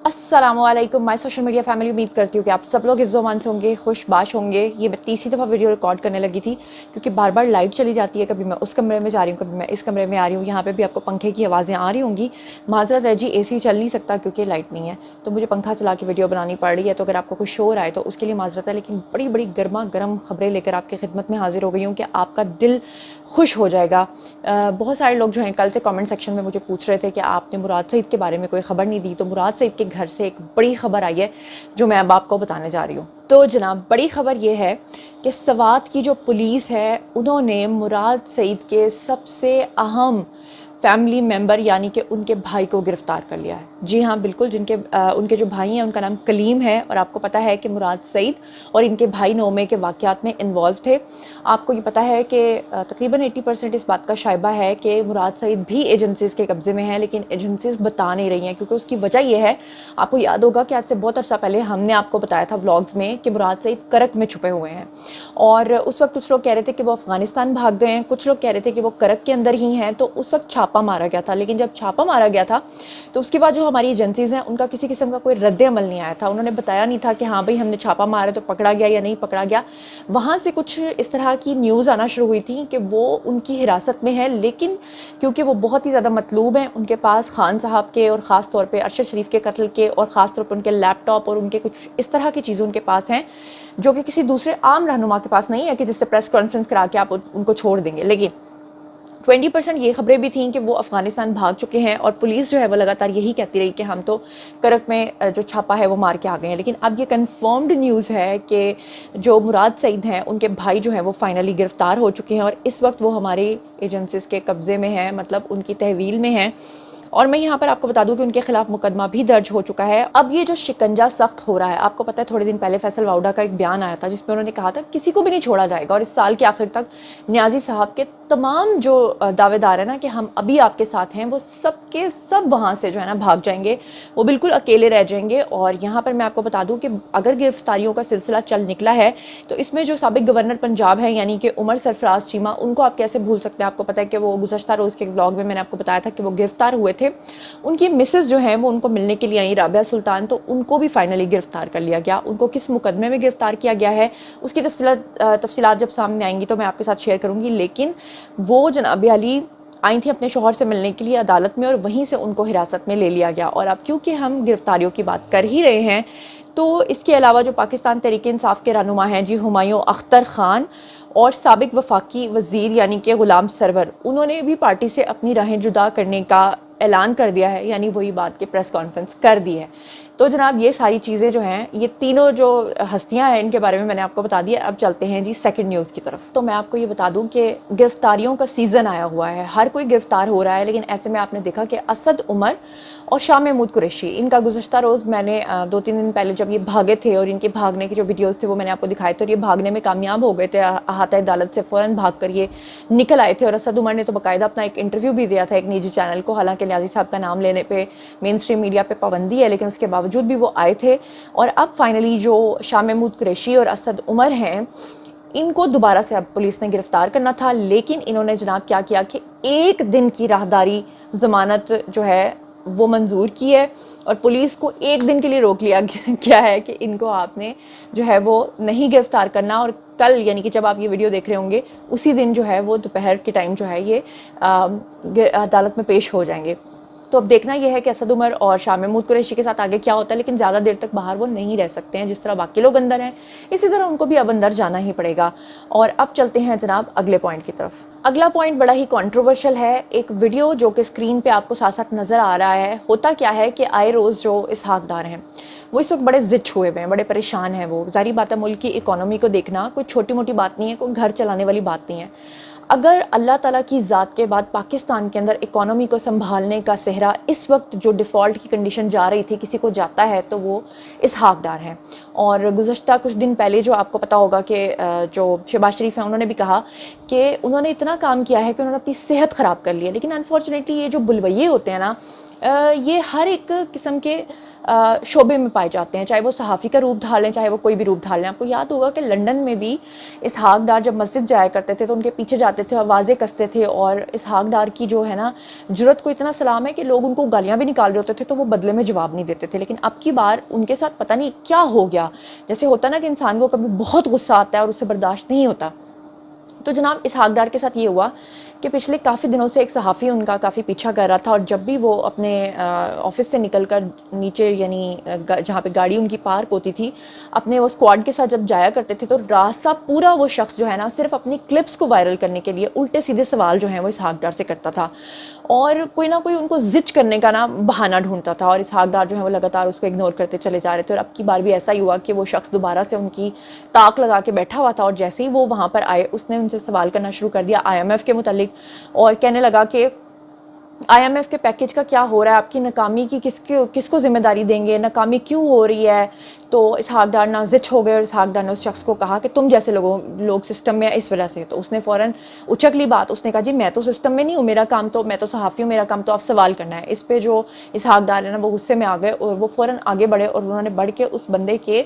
अस्सलाम वालेकुम my social media family. उम्मीद करती हूँ कि आप सब लोग हिफ्ज़-ओ-अमान से होंगे, खुशबाश होंगे। ये मैं तीसरी दफ़ा वीडियो रिकॉर्ड करने लगी थी क्योंकि बार बार लाइट चली जाती है। कभी मैं उस कमरे में जा रही हूँ, कभी मैं इस कमरे में आ रही हूँ। यहाँ पे भी आपको पंखे की आवाज़ें आ रही होंगी। माज़रत है जी, एसी चल नहीं सकता क्योंकि लाइट नहीं है, तो मुझे पंखा चला के वीडियो बनानी पड़ रही है। तो अगर आपको कोई शोर आए तो उसके लिए माज़रत है, लेकिन बड़ी बड़ी गर्मा गर्म खबरें लेकर आपकी खिदमत में हाजिर हो गई हूँ कि आपका दिल खुश हो जाएगा। बहुत सारे लोग जो हैं कल से कमेंट सेक्शन में मुझे पूछ रहे थे कि आपने मुराद सईद के बारे में कोई ख़बर नहीं दी। तो मुराद सईद के घर से एक बड़ी ख़बर आई है जो मैं अब आपको बताने जा रही हूँ। तो जनाब, बड़ी ख़बर ये है कि स्वात की जो पुलिस है उन्होंने मुराद सईद के सबसे अहम फैमिली मेंबर यानी कि उनके भाई को गिरफ़्तार कर लिया है। जी हाँ, बिल्कुल, उनके जो भाई हैं उनका नाम कलीम है और आपको पता है कि मुराद सईद और इनके भाई नोमे के वाक़यात में इन्वॉल्व थे। आपको ये पता है कि तकरीबन 80% इस बात का शायबा है कि मुराद सईद भी एजेंसीज़ के कब्ज़े में हैं, लेकिन एजेंसीज़ बता नहीं रही हैं क्योंकि उसकी वजह ये है, आपको याद होगा कि आज से बहुत अरसा पहले हमने आपको बताया था व्लॉग्स में कि मुराद सईद करक में छुपे हुए हैं। और उस वक्त कुछ लोग कह रहे थे कि वो अफ़गानिस्तान भाग गए हैं, कुछ लोग कह रहे थे कि वो करक के अंदर ही हैं। तो उस वक्त छापा मारा गया था, लेकिन जब छापा मारा गया था तो उसके बाद जो हमारी एजेंसीज़ हैं उनका किसी किस्म का कोई रद्द अमल नहीं आया था। उन्होंने बताया नहीं था कि हाँ भाई हमने छापा मारा तो पकड़ा गया या नहीं पकड़ा गया। वहाँ से कुछ इस तरह की न्यूज़ आना शुरू हुई थी कि वो उनकी हिरासत में है, लेकिन क्योंकि वो बहुत ही ज़्यादा मतलूब हैं, उनके पास खान साहब के और ख़ास तौर पे अरशद शरीफ के कत्ल के और ख़ास तौर पे उनके लैपटॉप और उनके कुछ इस तरह की चीज़ें उनके पास हैं जो कि किसी दूसरे आम रहनुमा के पास नहीं है कि जिससे प्रेस कॉन्फ्रेंस करा के आप उनको छोड़ देंगे। लेकिन 20% ये खबरें भी थीं कि वो अफ़गानिस्तान भाग चुके हैं और पुलिस जो है वो लगातार यही कहती रही कि हम तो करक में जो छापा है वो मार के आ गए हैं। लेकिन अब ये कंफर्म्ड न्यूज़ है कि जो मुराद सईद हैं उनके भाई जो हैं वो फाइनली गिरफ़्तार हो चुके हैं और इस वक्त वो हमारी एजेंसीज़ के कब्ज़े में हैं, मतलब उनकी तहवील में हैं। और मैं यहाँ पर आपको बता दूं कि उनके खिलाफ मुकदमा भी दर्ज हो चुका है। अब ये जो शिकंजा सख्त हो रहा है, आपको पता है थोड़े दिन पहले फैसल वाउडा का एक बयान आया था जिसमें उन्होंने कहा था किसी को भी नहीं छोड़ा जाएगा और इस साल के आखिर तक न्याजी साहब के तमाम जो दावेदार है ना कि हम अभी आपके साथ हैं, वो सब के सब वहाँ से जो है ना भाग जाएंगे, वो बिल्कुल अकेले रह जाएंगे। और यहाँ पर मैं आपको बता दूँ कि अगर गिरफ्तारियों का सिलसिला चल निकला है तो इसमें जो साबिक गवर्नर पंजाब है यानी कि उमर सरफराज चीमा, उनको आप कैसे भूल सकते हैं। आपको पता है कि वो गुज़श्ता रोज़ के ब्लॉग में मैंने आपको बताया था कि वो गिरफ्तार हुए थे। उनकी मिसेस जो हैं वो उनको मिलने के लिए आई, राबिया सुल्तान, तो उनको भी फाइनली गिरफ्तार कर लिया गया। उनको किस मुकदमे में गिरफ्तार किया गया है उसकी तफसीलात जब सामने आएंगी तो मैं आपके साथ शेयर करूँगी। लेकिन वो जनाब अली आई थी अपने शौहर से मिलने के लिए अदालत में और वहीं से उनको हिरासत में ले लिया गया। और अब क्योंकि हम गिरफ्तारियों की बात कर ही रहे हैं तो इसके अलावा जो पाकिस्तान तहरीक इंसाफ के रहनुमा हैं जी हुमायूं अख्तर खान और साबिक वफाकी वज़ीर यानी कि ग़ुलाम सरवर, उन्होंने भी पार्टी से अपनी राहें जुदा करने का ऐलान कर दिया है, यानी वही बात की प्रेस कॉन्फ्रेंस कर दी है। तो जनाब ये सारी चीज़ें जो हैं, ये तीनों जो हस्तियां हैं इनके बारे में मैंने आपको बता दिया। अब चलते हैं जी सेकंड न्यूज़ की तरफ। तो मैं आपको ये बता दूं कि गिरफ्तारियों का सीज़न आया हुआ है, हर कोई गिरफ्तार हो रहा है। लेकिन ऐसे में आपने देखा कि असद उमर और शाह महमूद कुरैशी, इनका गुज़श्ता रोज़ मैंने 2-3 दिन पहले जब ये भागे थे और इनके भागने के जो वीडियोज़ थे वो मैंने आपको दिखाए थे और ये भागने में कामयाब हो गए थे, अहाता अदालत से फ़ौरन भाग कर ये निकल आए थे। और असद उमर ने तो बाकायदा अपना एक इंटरव्यू भी दिया था एक निजी चैनल को। हालांकि न्याजी साहब का नाम लेने पे मेन स्ट्रीम मीडिया पे पाबंदी है, लेकिन उसके बावजूद भी वो आए थे। और अब फाइनली जो शाह महमूद कुरैशी और असद उमर हैं, इनको दोबारा से अब पुलिस ने गिरफ्तार करना था, लेकिन इन्होंने जनाब क्या किया कि एक दिन की राहदारी ज़मानत जो है वो मंजूर की है और पुलिस को एक दिन के लिए रोक लिया गया है कि इनको आपने जो है वो नहीं गिरफ्तार करना। और कल यानी कि जब आप ये वीडियो देख रहे होंगे उसी दिन जो है वो दोपहर के टाइम जो है ये अदालत में पेश हो जाएंगे। तो अब देखना यह है कि असद उमर और शाह महमूद कुरैशी के साथ आगे क्या होता है, लेकिन ज़्यादा देर तक बाहर वो नहीं रह सकते हैं। जिस तरह बाकी लोग अंदर हैं इसी तरह उनको भी अब अंदर जाना ही पड़ेगा। और अब चलते हैं जनाब अगले पॉइंट की तरफ। अगला पॉइंट बड़ा ही कंट्रोवर्शियल है। एक वीडियो जो कि स्क्रीन पे आपको साथ साथ नज़र आ रहा है, होता क्या है कि आए रोज़ जो इसहाक डार हैं वो इस वक्त बड़े ज़िद हुए हुए हैं, बड़े परेशान हैं। वो ज़ाहिर बात है, मुल्क की इकोनॉमी को देखना कोई छोटी मोटी बात नहीं है, कोई घर चलाने वाली बात नहीं है। अगर अल्लाह ताला की ज़ात के बाद पाकिस्तान के अंदर इकोनॉमी को संभालने का सेहरा इस वक्त जो डिफ़ॉल्ट की कंडीशन जा रही थी किसी को जाता है तो वो इसहाक डार हैं। और गुज़श्ता कुछ दिन पहले जो आपको पता होगा कि जो शहबाज शरीफ हैं उन्होंने भी कहा कि उन्होंने इतना काम किया है कि उन्होंने अपनी सेहत ख़राब कर ली है। लेकिन अनफॉर्चुनेटली ये जो बुलवैये होते हैं ना, ये हर एक किस्म के शोबे में पाए जाते हैं, चाहे वो सहाफ़ी का रूप धार लें, चाहे वो कोई भी रूप धार लें। आपको याद होगा कि लंदन में भी इसहाक डार जब मस्जिद जाया करते थे तो उनके पीछे जाते थे, आवाज़ें कसते थे, और इसहाक डार की जो है ना जुर्रत को इतना सलाम है कि लोग उनको गालियाँ भी निकाल रहे होते थे तो वो बदले में जवाब नहीं देते थे। लेकिन अब की बार उनके साथ पता नहीं क्या हो गया, जैसे होता ना कि इंसान को कभी बहुत गुस्सा आता है और उससे बर्दाश्त नहीं होता। तो जनाब इसहाक डार के साथ ये हुआ कि पिछले काफ़ी दिनों से एक सहाफ़ी उनका काफ़ी पीछा कर रहा था, और जब भी वो अपने ऑफिस से निकलकर नीचे यानी जहाँ पे गाड़ी उनकी पार्क होती थी, अपने वो स्क्वाड के साथ जब जाया करते थे तो रास्ता पूरा वो शख्स जो है ना सिर्फ अपनी क्लिप्स को वायरल करने के लिए उल्टे सीधे सवाल जो हैं वो इसहाक डार से करता था, और कोई ना कोई उनको जिच करने का ना बहाना ढूंढता था, और इसहाक डार जो है वो लगातार उसको इग्नोर करते चले जा रहे थे। और अब की बार भी ऐसा ही हुआ कि वो शख्स दोबारा से उनकी ताक लगा के बैठा हुआ था, और जैसे ही वो वहाँ पर आए उसने उनसे सवाल करना शुरू कर दिया IMF के मुतालिक, और कहने लगा कि IMF के पैकेज का क्या हो रहा है, आपकी नाकामी की किसको जिम्मेदारी देंगे, नाकामी क्यों हो रही है। तो इसहाक डार नाज़िच हो गए, और इसहाक डार ने उस शख्स को कहा कि तुम जैसे लोग सिस्टम में है इस वजह से। तो उसने फ़ौरन उचक ली बात, उसने कहा जी मैं तो सिस्टम में नहीं हूँ, मैं तो सहाफ़ी हूँ, मेरा काम तो आप सवाल करना है। इस पे जो इसहाक डार है ना वो गुस्से में आ गए, और वो फ़ौरन आगे बढ़े और उन्होंने बढ़ के उस बंदे के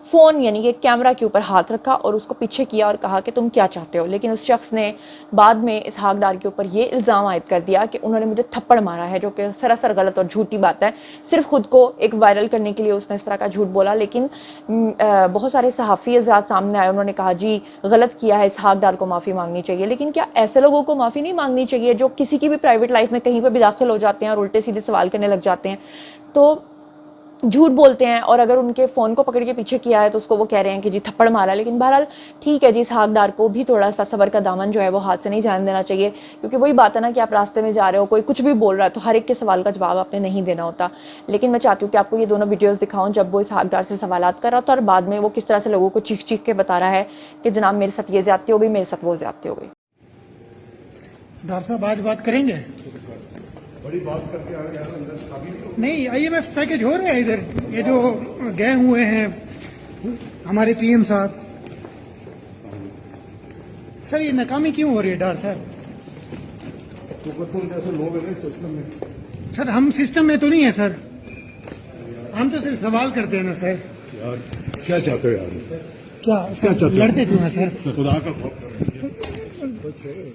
फ़ोन यानी कि कैमरा के ऊपर हाथ रखा और उसको पीछे किया और कहा कि तुम क्या चाहते हो। लेकिन उस शख्स ने बाद में इसहाक डार के ऊपर ये इल्ज़ाम आयद कर दिया कि उन्होंने मुझे थप्पड़ मारा है, जो कि सरासर गलत और झूठी बात है। सिर्फ खुद को एक वायरल करने के लिए उसने इस तरह का झूठ बोला। लेकिन बहुत सारे सहाफ़ी हज़रात सामने आए, उन्होंने कहा जी गलत किया है, इसहाक डार को माफ़ी मांगनी चाहिए। लेकिन क्या ऐसे लोगों को माफ़ी नहीं मांगनी चाहिए जो किसी की भी प्राइवेट लाइफ में कहीं पर भी दाखिल हो जाते हैं और उल्टे सीधे सवाल करने लग जाते हैं, तो झूठ बोलते हैं, और अगर उनके फ़ोन को पकड़ के पीछे किया है तो उसको वो कह रहे हैं कि जी थप्पड़ मारा। लेकिन बहरहाल ठीक है जी, इसहाक डार को भी थोड़ा सा सब्र का दामन जो है वो हाथ से नहीं जाने देना चाहिए, क्योंकि वही बात है ना कि आप रास्ते में जा रहे हो, कोई कुछ भी बोल रहा है तो हर एक के सवाल का जवाब आपने नहीं देना होता। लेकिन मैं चाहती हूँ कि आपको ये दोनों वीडियोज़ दिखाऊँ जब वो इसहाक डार से सवालात कर रहा था, और बाद में वो किस तरह से लोगों को चीख चीख के बता रहा है कि जनाब मेरे साथ ये ज़्यादती हो गई, मेरे साथ वो ज़्यादती हो गई। डॉक्टर साहब आज बात करेंगे? बड़ी बात करके आ रहे हैं नहीं, IMF पैकेज हो रहे हैं इधर, ये जो गए हुए हैं हमारे PM साहब, सर ये नाकामी क्यों हो रही है डॉक्टर साहब? तो तुम जैसे लोग हैं सिस्टम में। सर हम सिस्टम में तो नहीं है सर, हम तो सिर्फ सवाल करते हैं ना सर। यार क्या चाहते हो यार? क्या चाहते हो? लड़ते क्यों हैं सर? खुदा का खौफ करो।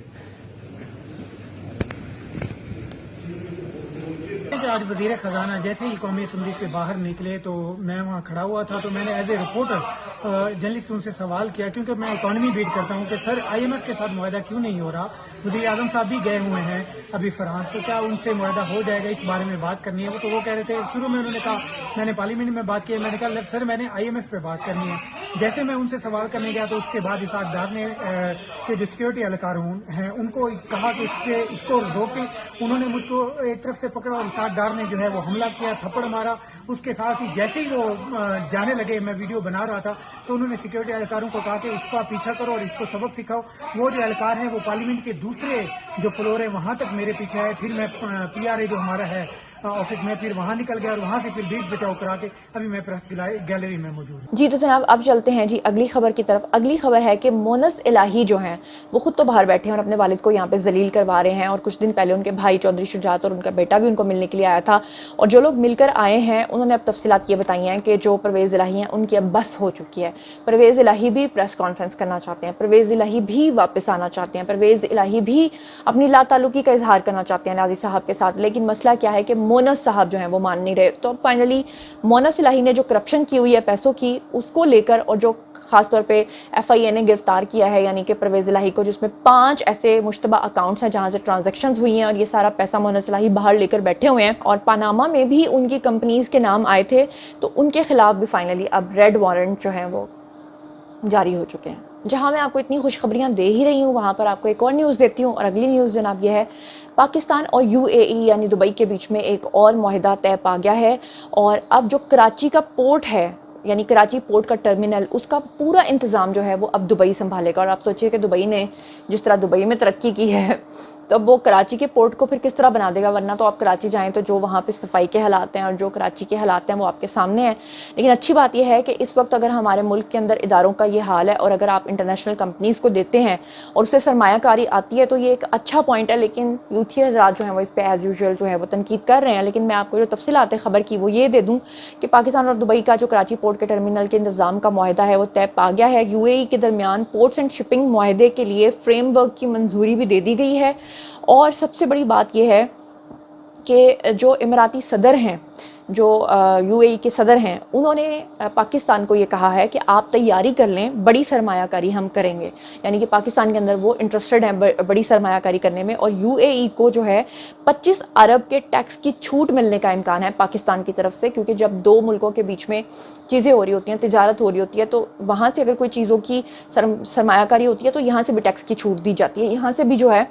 आज वजीर खजाना जैसे ही कौमी असम्बली से बाहर निकले तो मैं वहाँ खड़ा हुआ था, तो मैंने एज ए रिपोर्टर जर्नलिस्ट उनसे सवाल किया, क्योंकि मैं इकॉनमी बीट करता हूँ, कि सर IMF के साथ मुआहदा क्यों नहीं हो रहा। वज़ीर आज़म साहब भी गए हुए हैं अभी फ्रांस, तो क्या उनसे मुआहदा हो जाएगा, इस बारे में बात करनी है। तो वो कह रहे थे, शुरू में उन्होंने कहा, मैंने पार्लियामेंट में बात की, मैंने कहा सर मैंने IMF पे बात करनी है। जैसे मैं उनसे सवाल करने गया तो उसके बाद इसहाक डार ने के जो सिक्योरिटी एहलकार हैं उनको कहा कि इसको रोके। उन्होंने मुझको एक तरफ से पकड़ा और इसहाक डार ने जो है वो हमला किया, थप्पड़ मारा। उसके साथ ही जैसे ही वो जाने लगे, मैं वीडियो बना रहा था, तो उन्होंने सिक्योरिटी एहलकारों को कहा कि इसका पीछा करो और इसको सबक सिखाओ। वो जो एहलकार हैं वो पार्लियामेंट के दूसरे जो फ्लोर है वहां तक मेरे पीछे है। फिर मैं PRA जो हमारा है ऑफिस में, फिर वहां निकल गया और वहां से फिर भीड़ बचाव करा के अभी मैं प्रेस गैलरी में मौजूद हूँ। जी तो जनाब अब चलते हैं जी अगली खबर की तरफ। अगली खबर है कि मोनस इलाही जो हैं वो खुद तो बाहर बैठे हैं और अपने वालिद को यहाँ पे जलील करवा रहे हैं, और कुछ दिन पहले उनके भाई चौधरी शुजात और उनका बेटा भी उनको मिलने के लिए आया था, और जो लोग मिलकर आए हैं उन्होंने अब तफसीलात ये बताई हैं कि जो परवेज़ इलाही हैं उनकी अब बस हो चुकी है। परवेज़ इलाही भी प्रेस कॉन्फ्रेंस करना चाहते हैं, परवेज़ इलाही भी वापस आना चाहते हैं, परवेज़ इलाही भी अपनी लाताल्लुकी का इजहार करना चाहते हैं नाज़ी साहब के साथ। लेकिन मसला क्या है कि मोनस साहब जो हैं वो मान नहीं रहे। तो अब फाइनली मोनस इलाही ने जो करप्शन की हुई है पैसों की, उसको लेकर, और जो खास तौर पे FIA ने गिरफ्तार किया है यानी कि परवेज़ इलाही को, जिसमें 5 ऐसे मुश्तबा अकाउंट्स हैं जहां से ट्रांजैक्शंस हुई हैं, और ये सारा पैसा मोनस इलाही बाहर लेकर बैठे हुए हैं, और पनामा में भी उनकी कंपनीज के नाम आए थे। तो उनके खिलाफ भी फाइनली अब रेड वारंट जो है वो जारी हो चुके हैं। जहां मैं आपको इतनी खुशखबरियां दे ही रही हूँ, वहां पर आपको एक और न्यूज़ देती हूँ। और अगली न्यूज़ जनाब ये है, पाकिस्तान और UAE यानी दुबई के बीच में एक और मुआहदा तय पा गया है, और अब जो कराची का पोर्ट है یعنی کراچی پورٹ کا ٹرمینل، اس کا پورا انتظام جو ہے وہ اب دبئی سنبھالے گا. اور آپ سوچئے کہ دبئی نے جس طرح دبئی میں ترقی کی ہے تو اب وہ کراچی کے پورٹ کو پھر کس طرح بنا دے گا. ورنہ تو آپ کراچی جائیں تو جو وہاں پہ صفائی کے حالات ہیں اور جو کراچی کے حالات ہیں وہ آپ کے سامنے ہیں. لیکن اچھی بات یہ ہے کہ اس وقت اگر ہمارے ملک کے اندر اداروں کا یہ حال ہے اور اگر آپ انٹرنیشنل کمپنیز کو دیتے ہیں اور اس سے سرمایہ کاری آتی ہے تو یہ ایک اچھا پوائنٹ ہے. لیکن یوتھی حضرات جو ہیں وہ اس پہ ایز یوزول جو ہے وہ تنقید کر رہے ہیں. لیکن میں آپ کو جو تفصیلات خبر کی وہ یہ دے دوں کہ پاکستان اور دبئی کا جو کراچی پورٹ کے ٹرمینل کے انتظام کا معاہدہ ہے وہ طے پا گیا ہے. یو اے ای کے درمیان پورٹس اینڈ شپنگ معاہدے کے لیے فریم ورک کی منظوری بھی دے دی گئی ہے. اور سب سے بڑی بات یہ ہے کہ جو اماراتی صدر ہیں، جو یو اے ای کے صدر ہیں، انہوں نے پاکستان کو یہ کہا ہے کہ آپ تیاری کر لیں، بڑی سرمایہ کاری ہم کریں گے. یعنی کہ پاکستان کے اندر وہ انٹرسٹڈ ہیں بڑی سرمایہ کاری کرنے میں. اور یو اے ای کو جو ہے 25 ارب کے ٹیکس کی چھوٹ ملنے کا امکان ہے پاکستان کی طرف سے. کیونکہ جب دو ملکوں کے بیچ میں چیزیں ہو رہی ہوتی ہیں، تجارت ہو رہی ہوتی ہے، تو وہاں سے اگر کوئی چیزوں کی سرمایہ کاری ہوتی ہے تو یہاں سے بھی ٹیکس کی چھوٹ دی جاتی ہے. یہاں سے بھی جو ہے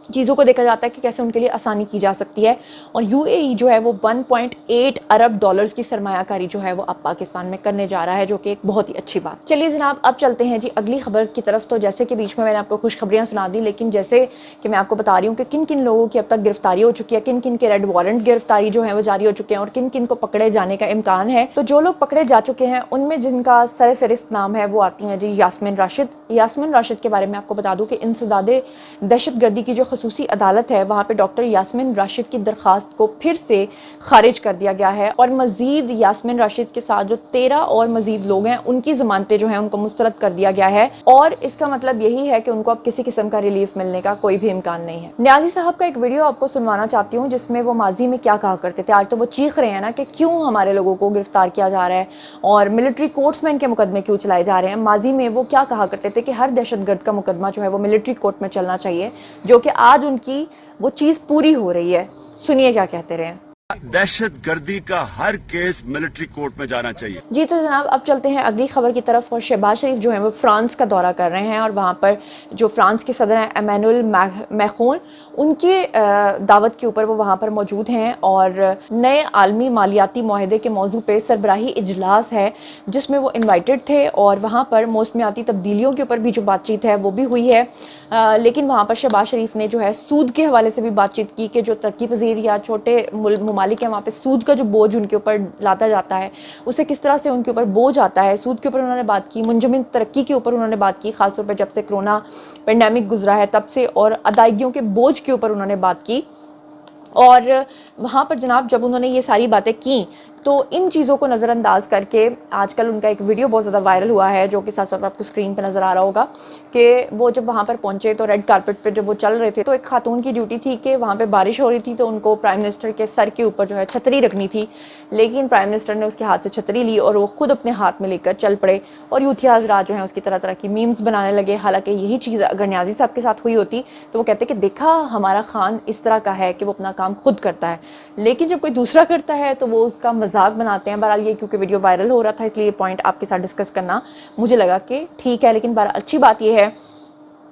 چیزوں کو دیکھا جاتا ہے کہ کیسے ان کے لیے آسانی کی جا سکتی ہے. اور یو اے ای جو ہے وہ 1.8 ارب ڈالرز کی سرمایہ کاری جو ہے وہ اب پاکستان میں کرنے جا رہا ہے، جو کہ ایک بہت ہی اچھی بات. چلیے جناب اب چلتے ہیں جی اگلی خبر کی طرف. تو جیسے کہ بیچ میں نے آپ کو خوشخبریاں سنا دی، لیکن جیسے کہ میں آپ کو بتا رہی ہوں کہ کن کن لوگوں کی اب تک گرفتاری ہو چکی ہے، کن کن کے ریڈ وارنٹ گرفتاری جو ہے وہ جاری ہو چکے ہیں اور کن کن کو پکڑے جانے کا امکان ہے. تو جو لوگ پکڑے جا چکے ہیں ان میں جن کا سر فہرست نام ہے وہ آتی ہیں جی یاسمین راشد. یاسمین راشد کے بارے میں آپ کو بتا دوں کہ انسداد دہشت گردی کی جو خصوصی عدالت ہے وہاں پہ ڈاکٹر یاسمین راشد کی درخواست کو پھر سے خارج کر دیا گیا ہے. اور مزید یاسمین راشد کے ساتھ جو 13 اور مزید لوگ ہیں ان کی ضمانتیں جو ہیں ان کو مسترد کر دیا گیا ہے. اور اس کا مطلب یہی ہے کہ ان کو اب کسی قسم کا ریلیف ملنے کا کوئی بھی امکان نہیں ہے. نیازی صاحب کا ایک ویڈیو آپ کو سنوانا چاہتی ہوں جس میں وہ ماضی میں کیا کہا کرتے تھے. آج تو وہ چیخ رہے ہیں نا کہ کیوں ہمارے لوگوں کو گرفتار کیا جا رہا ہے اور ملٹری کورٹس میں ان کے مقدمے کیوں چلائے جا رہے ہیں. ماضی میں وہ کیا کہا کرتے تھے کہ ہر دہشت گرد کا مقدمہ جو ہے وہ ملٹری کورٹ میں چلنا چاہیے، جو کہ آج ان کی وہ چیز پوری ہو رہی ہے. سنیے کیا کہتے رہے ہیں. دہشت گردی کا ہر کیس ملٹری کورٹ میں جانا چاہیے. جی تو جناب اب چلتے ہیں اگلی خبر کی طرف. اور شہباز شریف جو ہیں وہ فرانس کا دورہ کر رہے ہیں اور وہاں پر جو فرانس کے صدر ہیں ایمینول میخون، ان کے دعوت کے اوپر وہ وہاں پر موجود ہیں. اور نئے عالمی مالیاتی معاہدے کے موضوع پہ سربراہی اجلاس ہے جس میں وہ انوائٹڈ تھے اور وہاں پر موسمیاتی تبدیلیوں کے اوپر بھی جو بات چیت ہے وہ بھی ہوئی ہے. لیکن وہاں پر شہباز شریف نے جو ہے سود کے حوالے سے بھی بات چیت کی کہ جو ترقی پذیر یا چھوٹے ممالک ہیں وہاں پہ سود کا جو بوجھ ان کے اوپر لاتا جاتا ہے اسے کس طرح سے ان کے اوپر بوجھ آتا ہے. سود کے اوپر انہوں نے بات کی، منجمد ترقی کے اوپر انہوں نے بات کی، خاص طور پر جب سے کرونا پینڈیمک گزرا ہے تب سے، اور ادائیگیوں کے بوجھ کے اوپر انہوں نے بات کی. اور وہاں پر جناب جب انہوں نے یہ ساری باتیں کی تو ان چیزوں کو نظر انداز کر کے آج کل ان کا ایک ویڈیو بہت زیادہ وائرل ہوا ہے جو کہ ساتھ ساتھ آپ کو اسکرین پہ نظر آ رہا ہوگا کہ وہ جب وہاں پر پہنچے تو ریڈ کارپٹ پہ جب وہ چل رہے تھے تو ایک خاتون کی ڈیوٹی تھی کہ وہاں پہ بارش ہو رہی تھی تو ان کو پرائم منسٹر کے سر کے اوپر جو ہے چھتری رکھنی تھی. لیکن پرائم منسٹر نے اس کے ہاتھ سے چھتری لی اور وہ خود اپنے ہاتھ میں لے کر چل پڑے. اور یوتھی حضرات جو ہیں اس کی طرح طرح کی میمز بنانے لگے. حالانکہ یہی چیز اگر نیازی صاحب کے ساتھ ہوئی ہوتی تو وہ کہتے کہ دیکھا ہمارا خان اس طرح کا ہے کہ وہ اپنا کام خود کرتا ہے، لیکن جب کوئی دوسرا کرتا ہے تو وہ اس کا مذاق بناتے ہیں. بہرحال یہ کیونکہ ویڈیو وائرل ہو رہا تھا اس لیے یہ پوائنٹ آپ کے ساتھ ڈسکس کرنا مجھے لگا کہ ٹھیک ہے. لیکن بہرحال اچھی بات یہ ہے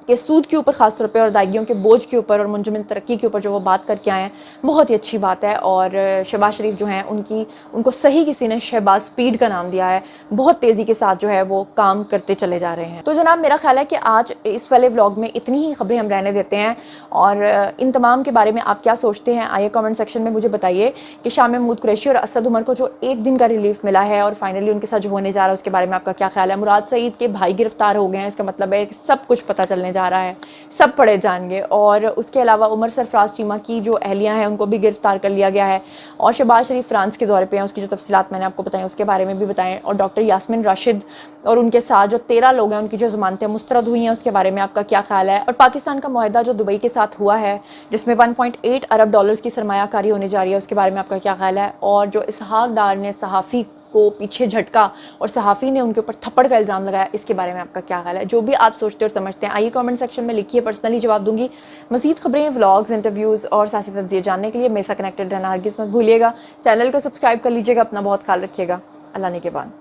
کہ سود کے اوپر خاص طور پہ اور ادائیگیوں کے بوجھ کے اوپر اور منجمد ترقی کے اوپر جو وہ بات کر کے آئے ہیں بہت ہی اچھی بات ہے. اور شہباز شریف جو ہیں ان کو صحیح کسی نے شہباز سپیڈ کا نام دیا ہے. بہت تیزی کے ساتھ جو ہے وہ کام کرتے چلے جا رہے ہیں. تو جناب میرا خیال ہے کہ آج اس والے ولاگ میں اتنی ہی خبریں ہم رہنے دیتے ہیں. اور ان تمام کے بارے میں آپ کیا سوچتے ہیں آئیے کامنٹ سیکشن میں مجھے بتائیے کہ شاہ محمود قریشی اور اسد عمر کو جو 1 دن کا ریلیف ملا ہے اور فائنلی ان کے ساتھ جو ہونے جا رہا ہے اس کے بارے میں آپ کا کیا خیال ہے. مراد سعید کے بھائی گرفتار ہو گئے ہیں، اس کا مطلب ہے کہ سب کچھ پتہ چلنے جا رہا ہے، سب پڑھے جائیں گے. اور اس کے علاوہ عمر سرفراز چیمہ کی جو اہلیہ ہیں ان کو بھی گرفتار کر لیا گیا ہے. اور شہباز شریف فرانس کے دورے پہ ہیں، اس کی جو تفصیلات میں نے آپ کو بتائیں اس کے بارے میں بھی بتائیں. اور ڈاکٹر یاسمین راشد اور ان کے ساتھ جو 13 لوگ ہیں ان کی جو ضمانتیں مسترد ہوئی ہیں اس کے بارے میں آپ کا کیا خیال ہے. اور پاکستان کا معاہدہ جو دبئی کے ساتھ ہوا ہے جس میں 1.8 ارب ڈالرز کی سرمایہ کاری ہونے جا رہی ہے اس کے بارے میں آپ کا کیا خیال ہے. اور جو اسحاق ڈار نے صحافی کو پیچھے جھٹکا اور صحافی نے ان کے اوپر تھپڑ کا الزام لگایا اس کے بارے میں آپ کا کیا خیال ہے. جو بھی آپ سوچتے اور سمجھتے ہیں آئیے کامنٹ سیکشن میں لکھیے، پرسنلی جواب دوں گی. مزید خبریں، ولاگز، انٹرویوز اور سیاسی تجزیے جاننے کے لیے میرے ساتھ کنیکٹڈ رہنا ہرگز مت بھولیے گا. چینل کو سبسکرائب کر لیجیے گا. اپنا بہت خیال رکھیے گا. اللہ نے کے بعد.